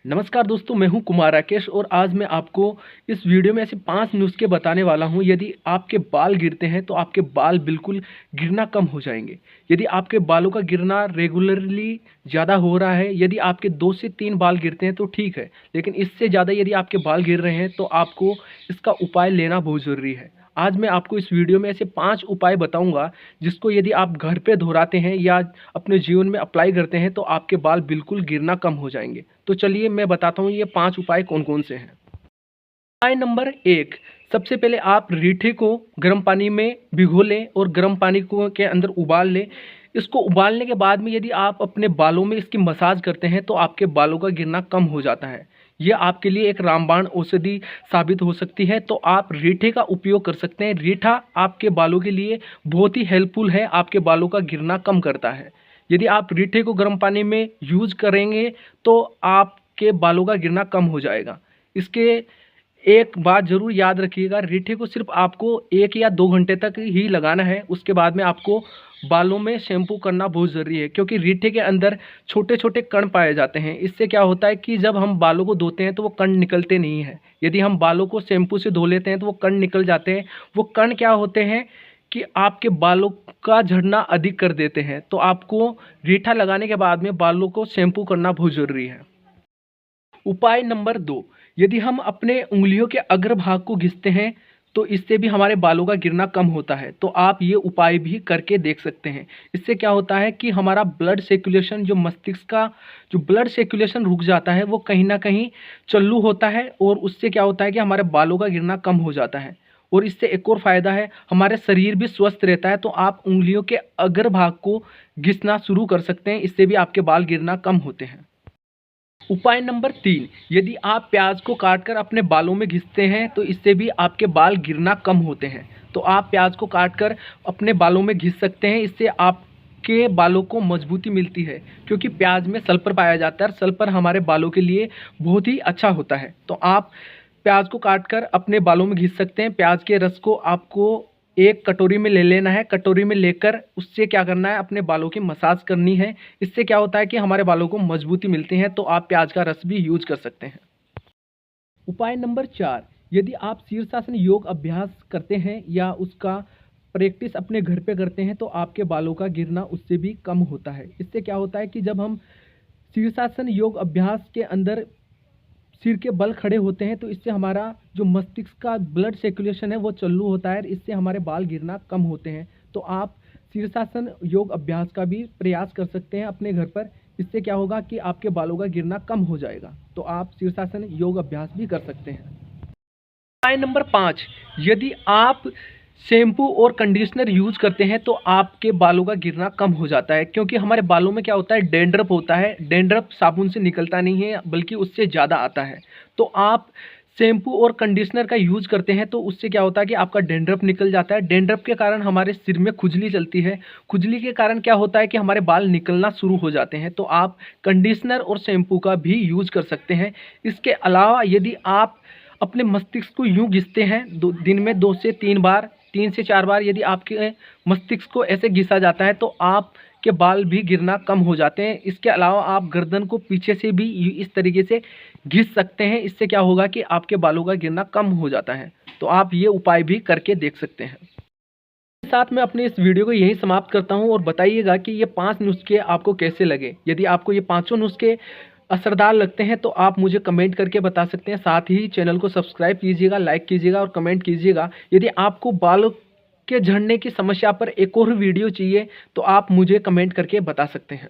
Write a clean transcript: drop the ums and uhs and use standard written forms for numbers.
नमस्कार दोस्तों, मैं हूं कुमार राकेश और आज मैं आपको इस वीडियो में ऐसे 5 नुस्खे बताने वाला हूं। यदि आपके बाल गिरते हैं तो आपके बाल बिल्कुल गिरना कम हो जाएंगे। यदि आपके बालों का गिरना रेगुलरली ज़्यादा हो रहा है, यदि आपके 2 से 3 बाल गिरते हैं तो ठीक है, लेकिन इससे ज़्यादा यदि आपके बाल गिर रहे हैं तो आपको इसका उपाय लेना बहुत ज़रूरी है। आज मैं आपको इस वीडियो में ऐसे 5 उपाय बताऊंगा जिसको यदि आप घर पे दोहराते हैं या अपने जीवन में अप्लाई करते हैं तो आपके बाल बिल्कुल गिरना कम हो जाएंगे। तो चलिए मैं बताता हूँ ये 5 उपाय कौन कौन से हैं। उपाय नंबर 1, सबसे पहले आप रीठे को गर्म पानी में भिगो लें और गर्म पानी को के अंदर उबाल लें। इसको उबालने के बाद में यदि आप अपने बालों में इसकी मसाज करते हैं तो आपके बालों का गिरना कम हो जाता है। ये आपके लिए एक रामबाण औषधि साबित हो सकती है, तो आप रीठे का उपयोग कर सकते हैं। रीठा आपके बालों के लिए बहुत ही हेल्पफुल है, आपके बालों का गिरना कम करता है। यदि आप रीठे को गर्म पानी में यूज करेंगे तो आपके बालों का गिरना कम हो जाएगा। इसके एक बात ज़रूर याद रखिएगा, रीठे को सिर्फ आपको 1 या 2 घंटे तक ही लगाना है। उसके बाद में आपको बालों में शैम्पू करना बहुत ज़रूरी है, क्योंकि रीठे के अंदर छोटे छोटे कण पाए जाते हैं। इससे क्या होता है कि जब हम बालों को धोते हैं तो वो कण निकलते नहीं हैं। यदि हम बालों को शैम्पू से धो लेते हैं तो वो कण निकल जाते हैं। वो कण क्या होते हैं कि आपके बालों का झड़ना अधिक कर देते हैं। तो आपको रीठा लगाने के बाद में बालों को शैम्पू करना बहुत ज़रूरी है। उपाय नंबर 2, यदि हम अपने उंगलियों के अग्रभाग को घिसते हैं तो इससे भी हमारे बालों का गिरना कम होता है। तो आप ये उपाय भी करके देख सकते हैं। इससे क्या होता है कि हमारा ब्लड सर्कुलेशन, जो मस्तिष्क का जो ब्लड सर्कुलेशन रुक जाता है, वो कहीं ना कहीं चालू होता है और उससे क्या होता है कि हमारे बालों का गिरना कम हो जाता है। और इससे एक और फ़ायदा है, हमारे शरीर भी स्वस्थ रहता है। तो आप उंगलियों के अग्रभाग को घिसना शुरू कर सकते हैं, इससे भी आपके बाल गिरना कम होते हैं। उपाय नंबर 3, यदि आप प्याज को काटकर अपने बालों में घिसते हैं तो इससे भी आपके बाल गिरना कम होते हैं। तो आप प्याज को काटकर अपने बालों में घिस सकते हैं, इससे आपके बालों को मजबूती मिलती है, क्योंकि प्याज में सल्फर पाया जाता है और सल्फर हमारे बालों के लिए बहुत ही अच्छा होता है। तो आप प्याज को काटकर अपने बालों में घिस सकते हैं। प्याज के रस को आपको एक कटोरी में ले लेना है। कटोरी में लेकर उससे क्या करना है, अपने बालों की मसाज करनी है। इससे क्या होता है कि हमारे बालों को मजबूती मिलती है। तो आप प्याज का रस भी यूज कर सकते हैं। उपाय नंबर 4, यदि आप शीर्षासन योग अभ्यास करते हैं या उसका प्रैक्टिस अपने घर पे करते हैं तो आपके बालों का गिरना उससे भी कम होता है। इससे क्या होता है कि जब हम शीर्षासन योग अभ्यास के अंदर सिर के बल खड़े होते हैं तो इससे हमारा जो मस्तिष्क का ब्लड सर्कुलेशन है वो चालू होता है, इससे हमारे बाल गिरना कम होते हैं। तो आप शीर्षासन योग अभ्यास का भी प्रयास कर सकते हैं अपने घर पर। इससे क्या होगा कि आपके बालों का गिरना कम हो जाएगा। तो आप शीर्षासन योग अभ्यास भी कर सकते हैं। उपाय नंबर 5, यदि आप शैम्पू और कंडीशनर यूज करते हैं तो आपके बालों का गिरना कम हो जाता है, क्योंकि हमारे बालों में क्या होता है, डैंड्रफ होता है। डैंड्रफ साबुन से निकलता नहीं है बल्कि उससे ज़्यादा आता है। तो आप शैम्पू और कंडीशनर का यूज़ करते हैं तो उससे क्या होता है कि आपका डैंड्रफ निकल जाता है। डैंड्रफ के कारण हमारे सिर में खुजली चलती है। खुजली के कारण क्या होता है कि हमारे बाल निकलना शुरू हो जाते हैं। तो आप कंडीशनर और शैम्पू का भी यूज़ कर सकते हैं। इसके अलावा यदि आप अपने मस्तिष्क को यूँ घिसते हैं, दिन में 2 से 3 बार, 3 से 4 बार यदि आपके मस्तिष्क को ऐसे घिसा जाता है तो आपके बाल भी गिरना कम हो जाते हैं। इसके अलावा आप गर्दन को पीछे से भी इस तरीके से घिस सकते हैं। इससे क्या होगा कि आपके बालों का गिरना कम हो जाता है। तो आप ये उपाय भी करके देख सकते हैं। इस साथ मैं अपने इस वीडियो को यहीं समाप्त करता हूं और बताइएगा कि ये 5 नुस्खे आपको कैसे लगे। यदि आपको ये पाँचों नुस्खे असरदार लगते हैं तो आप मुझे कमेंट करके बता सकते हैं। साथ ही चैनल को सब्सक्राइब कीजिएगा, लाइक कीजिएगा और कमेंट कीजिएगा। यदि आपको बालों के झड़ने की समस्या पर एक और वीडियो चाहिए तो आप मुझे कमेंट करके बता सकते हैं।